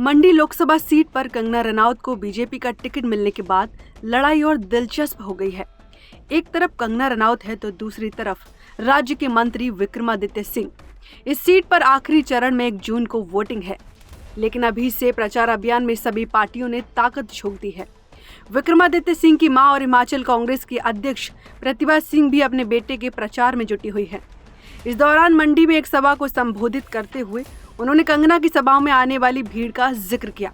मंडी Lok Sabha seat पर कंगना रनौत को BJP का टिकट मिलने के बाद लड़ाई और दिलचस्प हो गई है। एक तरफ कंगना रनौत है तो दूसरी तरफ राज्य के मंत्री विक्रमादित्य सिंह। इस सीट पर आखिरी चरण में 1 जून को वोटिंग है, लेकिन अभी से प्रचार अभियान में सभी पार्टियों ने ताकत झोंक दी है। विक्रमादित्य सिंह की मां और हिमाचल कांग्रेस की अध्यक्ष प्रतिभा सिंह भी अपने बेटे के प्रचार में जुटी हुई है। इस दौरान मंडी में एक सभा को संबोधित करते हुए उन्होंने कंगना की सभाओं में आने वाली भीड़ का जिक्र किया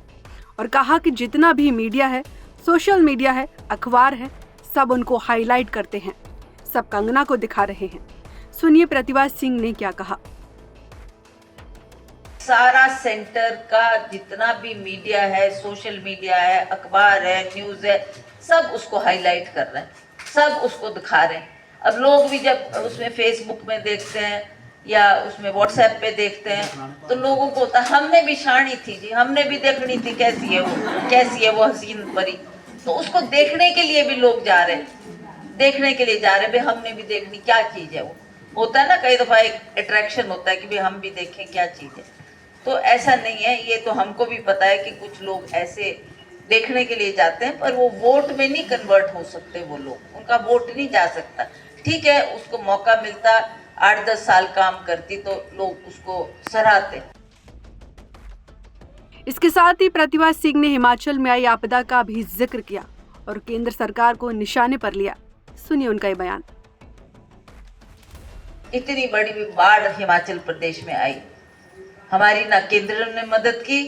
और कहा कि जितना भी मीडिया है, सोशल मीडिया है, अखबार है, सब उनको हाईलाइट करते हैं, सब कंगना को दिखा रहे हैं। सुनिए प्रतिभा सिंह ने क्या कहा। सारा सेंटर का जितना भी मीडिया है, सोशल मीडिया है, अखबार है, न्यूज है, सब उसको हाईलाइट कर रहे हैं, सब उसको दिखा रहे हैं। अब लोग भी जब उसमें फेसबुक में देखते हैं या उसमें व्हाट्सएप पे देखते हैं तो लोगों को होता, हमने भी शानी थी जी, हमने भी देखनी थी कैसी है वो हसीन परी। तो उसको देखने के लिए भी लोग जा रहे हैं, देखने के लिए जा रहे हैं, भाई हमने भी देखनी क्या चीज है। वो होता है ना, कई दफा एक अट्रैक्शन होता है कि भाई हम भी देखें क्या चीज है। तो ऐसा नहीं है, ये तो हमको भी पता है कि कुछ लोग ऐसे देखने के लिए जाते हैं, पर वो वोट में नहीं कन्वर्ट हो सकते। वो लोग, उनका वोट नहीं जा सकता। ठीक है, उसको मौका मिलता, 8-10 साल काम करती तो लोग उसको सराहते। इसके साथ ही प्रतिभा सिंह ने हिमाचल में आई आपदा का भी जिक्र किया और केंद्र सरकार को निशाने पर लिया। सुनिए उनका ये बयान। इतनी बड़ी बाढ़ हिमाचल प्रदेश में आई, हमारी ना केंद्र ने मदद की,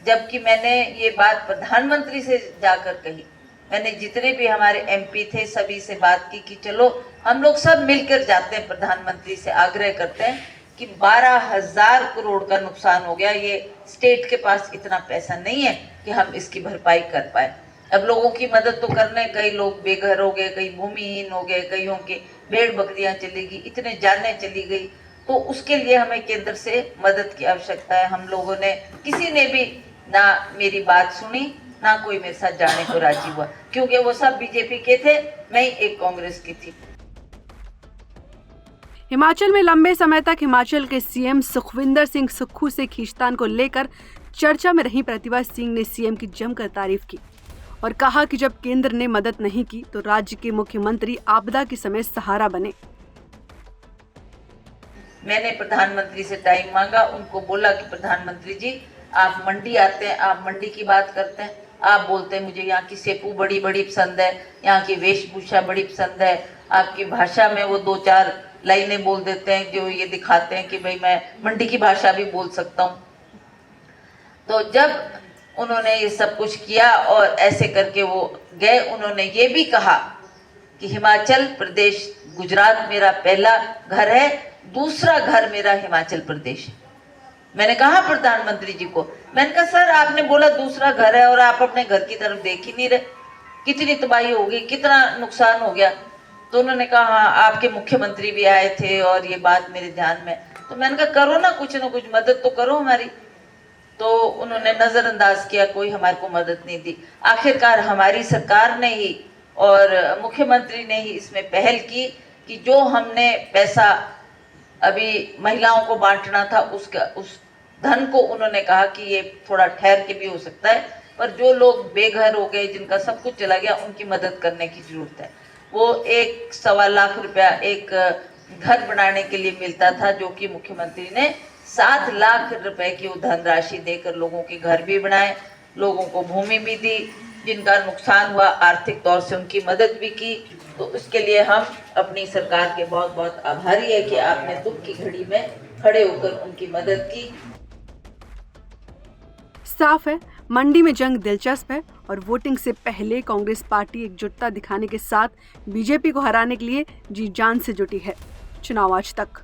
जबकि मैंने ये बात प्रधानमंत्री से जाकर कही। मैंने जितने भी हमारे एमपी थे सभी से बात की कि चलो हम लोग सब मिलकर जाते हैं, प्रधानमंत्री से आग्रह करते हैं कि 12,000 करोड़ का नुकसान हो गया, ये स्टेट के पास इतना पैसा नहीं है कि हम इसकी भरपाई कर पाए। अब लोगों की मदद तो करने, कई लोग बेघर हो गए, कई भूमिहीन हो गए, कईयों के भेड़ बकरियां चली गई, इतने जाने चली गई। तो उसके लिए हमें केंद्र से मदद की आवश्यकता है। हम लोगों ने, किसी ने भी ना मेरी बात सुनी, ना कोई मेरे साथ जाने को राजी हुआ, क्योंकि वो सब बीजेपी के थे, मैं ही एक कांग्रेस की थी। हिमाचल में लंबे समय तक हिमाचल के सीएम सुखविंदर सिंह सुक्खू से खींचतान को लेकर चर्चा में रही प्रतिभा सिंह ने सीएम की जमकर तारीफ की और कहा कि जब केंद्र ने मदद नहीं की तो राज्य के मुख्यमंत्री आपदा के समय सहारा बने। मैंने प्रधानमंत्री से टाइम मांगा, उनको बोला कि प्रधानमंत्री जी आप मंडी आते हैं, आप मंडी की बात करते हैं, आप बोलते हैं मुझे यहाँ की सेपू बड़ी पसंद है, यहाँ की वेशभूषा बड़ी पसंद है, आपकी भाषा में वो 2-4 लाइनें बोल देते हैं जो ये दिखाते हैं कि भाई मैं मंडी की भाषा भी बोल सकता हूँ। तो जब उन्होंने ये सब कुछ किया और ऐसे करके वो गए, उन्होंने ये भी कहा कि हिमाचल प्रदेश, गुजरात मेरा पहला घर है, दूसरा घर मेरा हिमाचल प्रदेश है। मैंने कहा प्रधानमंत्री जी को, मैंने कहा सर आपने बोला दूसरा घर है और आप अपने घर की तरफ देख ही नहीं रहे, कितनी तबाही हो गई, कितना नुकसान हो गया। तो उन्होंने कहा हाँ आपके मुख्यमंत्री भी आए थे और ये बात मेरे ध्यान में। तो मैंने कहा करो ना कुछ मदद तो करो हमारी। तो उन्होंने नजरअंदाज किया, कोई हमारे को मदद नहीं दी। आखिरकार हमारी सरकार ने ही और मुख्यमंत्री ने ही इसमें पहल की कि जो हमने पैसा अभी महिलाओं को बांटना था उस धन को उन्होंने कहा कि ये थोड़ा ठहर के भी हो सकता है, पर जो लोग बेघर हो गए, जिनका सब कुछ चला गया, उनकी मदद करने की जरूरत है। वो 1-1.25 लाख रुपया एक घर बनाने के लिए मिलता था, जो कि मुख्यमंत्री ने 7 लाख रुपए की धनराशि देकर लोगों के घर भी बनाए, लोगों को भूमि भी दी, जिनका नुकसान हुआ आर्थिक तौर से उनकी मदद भी की। तो इसके लिए हम अपनी सरकार के बहुत आभारी है कि आपने दुख की घड़ी में खड़े होकर उनकी मदद की। साफ है, मंडी में जंग दिलचस्प है और वोटिंग से पहले कांग्रेस पार्टी एकजुटता दिखाने के साथ बीजेपी को हराने के लिए जी जान से जुटी है। चुनाव आज तक।